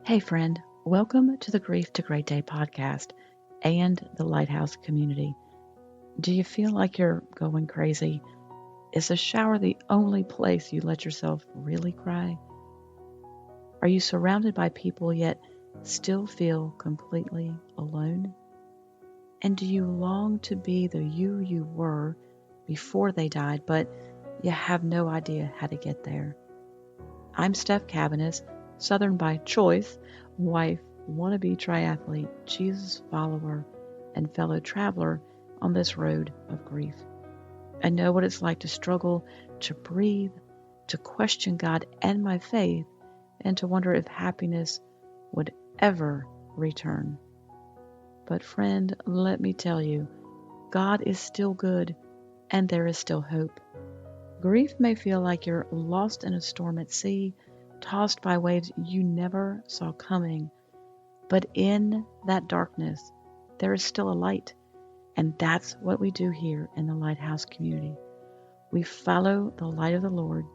Hey, friend, welcome to the Grief to Great Day podcast and the Lighthouse community. Do you feel like you're going crazy? Is the shower the only place you let yourself really cry? Are you surrounded by people yet still feel completely alone? And do you long to be the you were before they died, but you have no idea how to get there? I'm Steph Cabanis, Southern by choice, wife, wannabe triathlete, Jesus follower, and fellow traveler on this road of grief. I know what it's like to struggle, to breathe, to question God and my faith, and to wonder if happiness would ever return. But friend, let me tell you, God is still good and there is still hope. Grief may feel like you're lost in a storm at sea, tossed by waves you never saw coming. But in that darkness, there is still a light. And that's what we do here in the Lighthouse community. We follow the light of the Lord.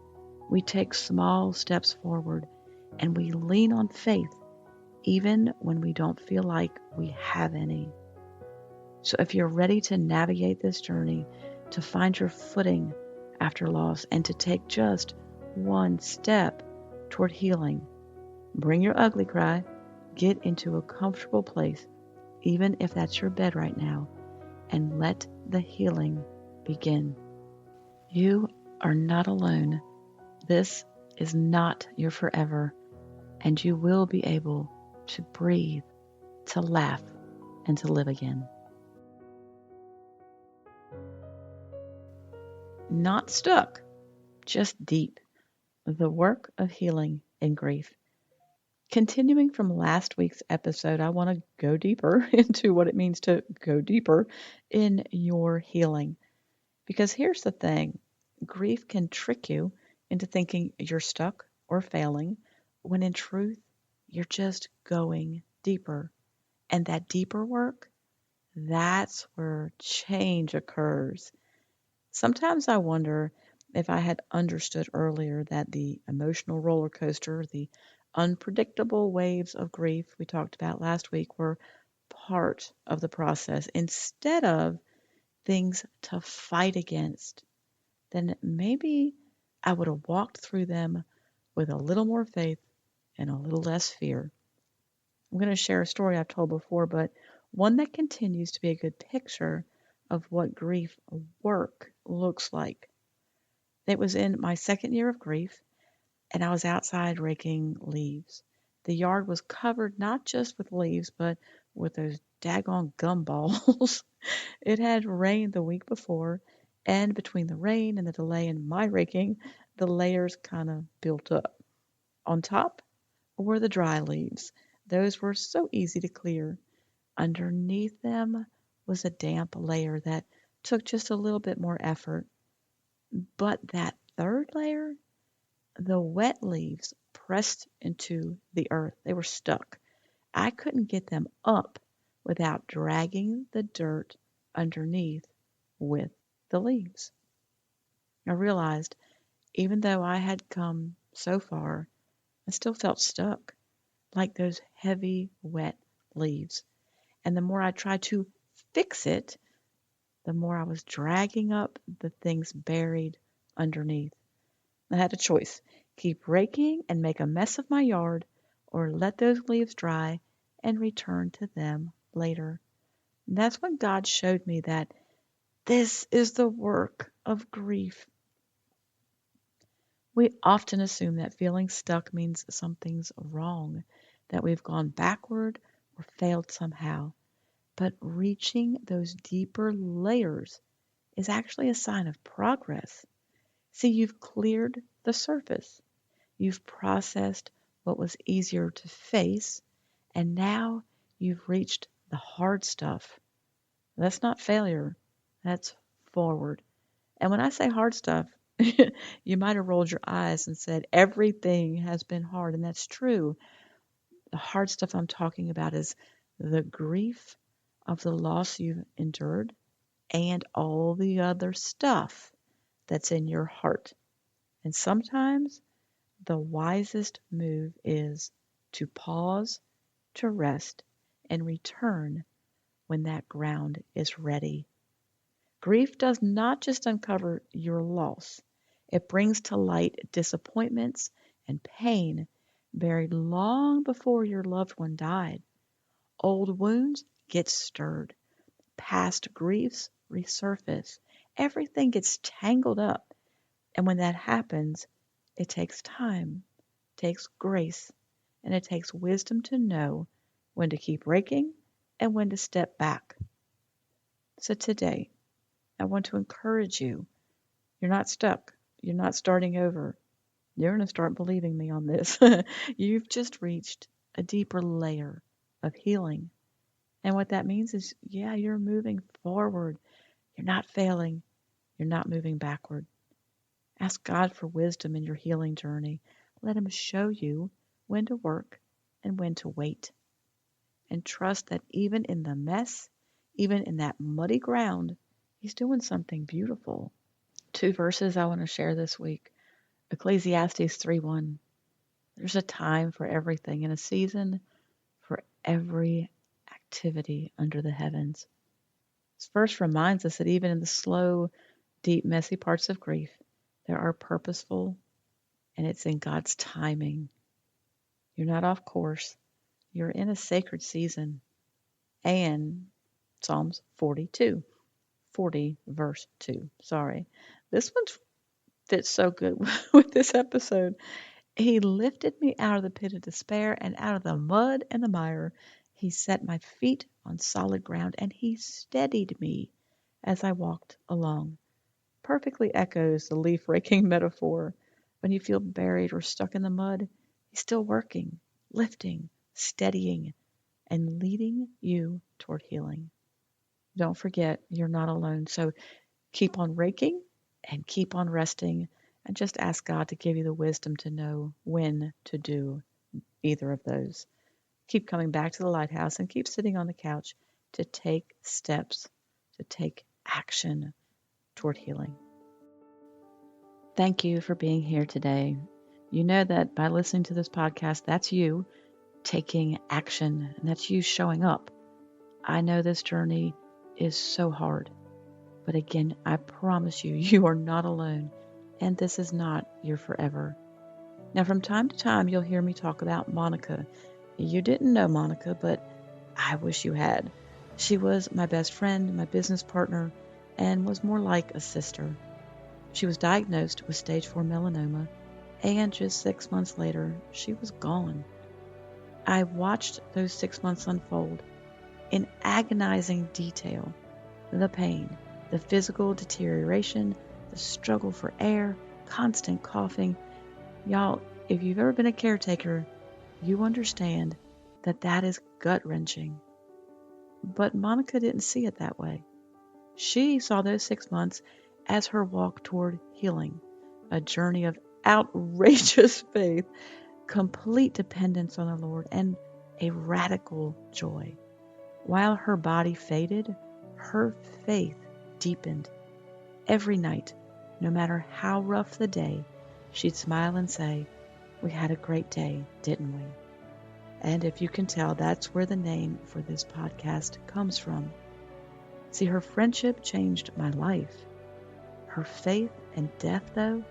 We take small steps forward and we lean on faith even when we don't feel like we have any. So if you're ready to navigate this journey, to find your footing after loss, and to take just one step toward healing, bring your ugly cry, get into a comfortable place, even if that's your bed right now, and let the healing begin. You are not alone. This is not your forever, and you will be able to breathe, to laugh, and to live again. Not stuck, just deep. The work of healing in grief. Continuing from last week's episode, I want to go deeper into what it means to go deeper in your healing. Because here's the thing, grief can trick you into thinking you're stuck or failing, when in truth, you're just going deeper. And that deeper work, that's where change occurs. Sometimes I wonder if I had understood earlier that the emotional roller coaster, the unpredictable waves of grief we talked about last week were part of the process instead of things to fight against, then maybe I would have walked through them with a little more faith and a little less fear. I'm going to share a story I've told before, but one that continues to be a good picture of what grief work looks like. It was in my second year of grief, and I was outside raking leaves. The yard was covered not just with leaves, but with those daggone gumballs. It had rained the week before, and between the rain and the delay in my raking, the layers kind of built up. On top were the dry leaves. Those were so easy to clear. Underneath them was a damp layer that took just a little bit more effort. But that third layer, the wet leaves pressed into the earth. They were stuck. I couldn't get them up without dragging the dirt underneath with the leaves. I realized even though I had come so far, I still felt stuck, like those heavy, wet leaves. And the more I tried to fix it, the more I was dragging up the things buried underneath. I had a choice, keep raking and make a mess of my yard, or let those leaves dry and return to them later. And that's when God showed me that this is the work of grief. We often assume that feeling stuck means something's wrong, that we've gone backward or failed somehow. But reaching those deeper layers is actually a sign of progress. See, you've cleared the surface. You've processed what was easier to face, and now you've reached the hard stuff. That's not failure, that's forward. And when I say hard stuff, you might have rolled your eyes and said, everything has been hard, and that's true. The hard stuff I'm talking about is the grief of the loss you've endured and all the other stuff that's in your heart. And sometimes the wisest move is to pause, to rest, and return when that ground is ready. Grief does not just uncover your loss, it brings to light disappointments and pain buried long before your loved one died. Old wounds get stirred, past griefs resurface, everything gets tangled up. And when that happens, it takes time, takes grace, and it takes wisdom to know when to keep raking and when to step back. So today, I want to encourage you. You're not stuck. You're not starting over. You're going to start believing me on this. You've just reached a deeper layer of healing. And what that means is, yeah, you're moving forward. You're not failing. You're not moving backward. Ask God for wisdom in your healing journey. Let Him show you when to work and when to wait. And trust that even in the mess, even in that muddy ground, He's doing something beautiful. 2 verses I want to share this week. Ecclesiastes 3:1. There's a time for everything and a season for every activity under the heavens. This verse reminds us that even in the slow, deep, messy parts of grief, there are purposeful, and it's in God's timing. You're not off course. You're in a sacred season. And Psalms 40 verse 2. Sorry. This one fits so good with this episode. He lifted me out of the pit of despair and out of the mud and the mire. He set my feet on solid ground, and He steadied me as I walked along. Perfectly echoes the leaf raking metaphor. When you feel buried or stuck in the mud, He's still working, lifting, steadying, and leading you toward healing. Don't forget, you're not alone. So keep on raking and keep on resting, and just ask God to give you the wisdom to know when to do either of those. Keep coming back to the lighthouse and keep sitting on the couch to take steps, to take action toward healing. Thank you for being here today. You know that by listening to this podcast, that's you taking action, and that's you showing up. I know this journey is so hard, but again, I promise you, you are not alone, and this is not your forever. Now, from time to time, you'll hear me talk about Monica. You didn't know Monica, but I wish you had. She was my best friend, my business partner, and was more like a sister. She was diagnosed with stage 4 melanoma, and just 6 months later, she was gone. I watched those 6 months unfold in agonizing detail. The pain, the physical deterioration, the struggle for air, constant coughing. Y'all, if you've ever been a caretaker, you understand that that is gut-wrenching. But Monica didn't see it that way. She saw those 6 months as her walk toward healing, a journey of outrageous faith, complete dependence on the Lord, and a radical joy. While her body faded, her faith deepened. Every night, no matter how rough the day, she'd smile and say, "We had a great day, didn't we?" And if you can tell, that's where the name for this podcast comes from. See, her friendship changed my life. Her faith and death, though,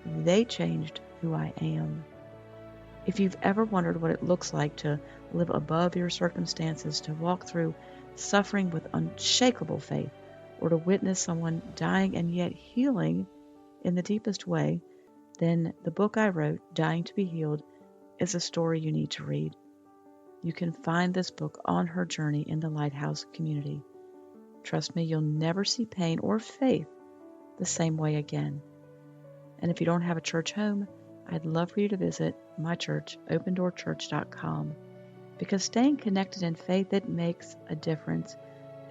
they changed who I am. If you've ever wondered what it looks like to live above your circumstances, to walk through suffering with unshakable faith, or to witness someone dying and yet healing in the deepest way, then the book I wrote, Dying to be Healed, is a story you need to read. You can find this book on her journey in the Lighthouse community. Trust me, you'll never see pain or faith the same way again. And if you don't have a church home, I'd love for you to visit my church, opendoorchurch.com, because staying connected in faith, it makes a difference,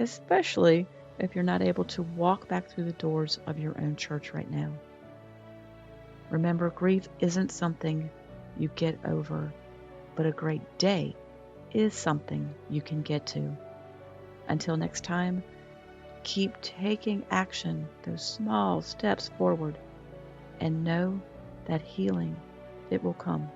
especially if you're not able to walk back through the doors of your own church right now. Remember, grief isn't something you get over, but a great day is something you can get to. Until next time, keep taking action, those small steps forward, and know that healing, it will come.